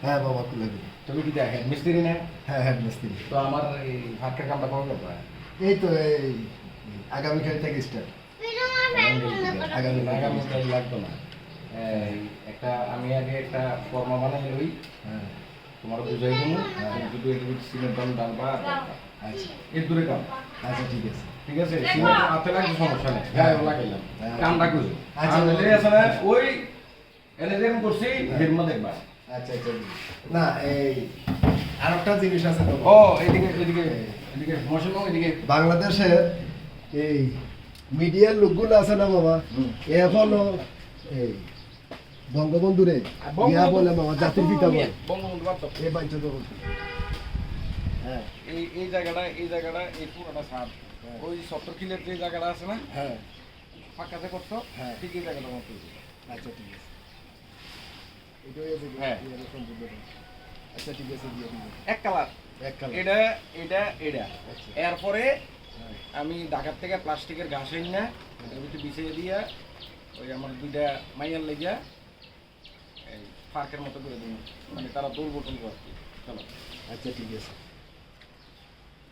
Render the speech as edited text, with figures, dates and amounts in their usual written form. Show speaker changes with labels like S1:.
S1: হ্যাঁ বাবা খুলে দিন।
S2: তুমি কি হেড মিস্ত্রি না?
S1: হ্যাঁ হ্যাঁ মিস্ত্রি।
S2: তো আমার এই ভাতটার কামটা কবে করবা?
S1: এই তো এই আগামীকাল থেকে স্টার্ট।
S2: আগামী লাগতো না। এই একটা আমি আগে একটা ফর্মা বানাই লই,
S1: হ্যাঁ
S2: তোমার বুঝাই দেবো। শুধু একটু সিমেন্ট দাম ডালবা।
S1: আচ্ছা
S2: এর দূরে কাম।
S1: আচ্ছা ঠিক আছে।
S2: ঠিক আছে, সিমেন্ট হাতে লাগছে সমস্যা নেই, গায়ে লাগাইলাম কামটা করি।
S1: আচ্ছা।
S2: আর নইলে আসলে ওই এনে যেরকম করছি হেরমা দেখবা।
S1: আচ্ছা আচ্ছা না এই আরেকটা জিনিস আছে তো।
S2: ও এদিকে এদিকে এদিকে মশলা এদিকে
S1: বাংলাদেশের এই মিডিয়ার লোকগুলো আছে না বাবা, এখনো এই বঙ্গবন্ধুরে ইয়া বলে বাবা, জাতির পিতা বলে
S2: বঙ্গবন্ধু বাদ দাও।
S1: এই বাঞ্ছিত বলতে। হ্যাঁ
S2: এই জায়গাটা এই পুরোটা ছাদ, ওই 70 কিলোর যে জায়গাটা আছে না
S1: হ্যাঁ
S2: ফাঁকাতে করছো,
S1: হ্যাঁ।
S2: ঠিক এই জায়গাটা মতো।
S1: আচ্ছা ঠিক আছে। এটাই আছে
S2: হ্যাঁ।
S1: সম্পূর্ণ। আচ্ছা ঠিক আছে দিয়ে দিন।
S2: এক কালার
S1: এক কালার।
S2: এটা এটা এটা
S1: আচ্ছা।
S2: এরপরে
S1: হ্যাঁ।
S2: আমি ঢাকার থেকে প্লাস্টিকের ঘাস এনে না এটার ভিতরে বিছিয়ে দিয়া ওই আমার দুইটা মাইয়ার লেগিয়া এই পার্কের মতো করে দিন, মানে তারা দৌড় বোটন করছে। চলো
S1: আচ্ছা ঠিক আছে।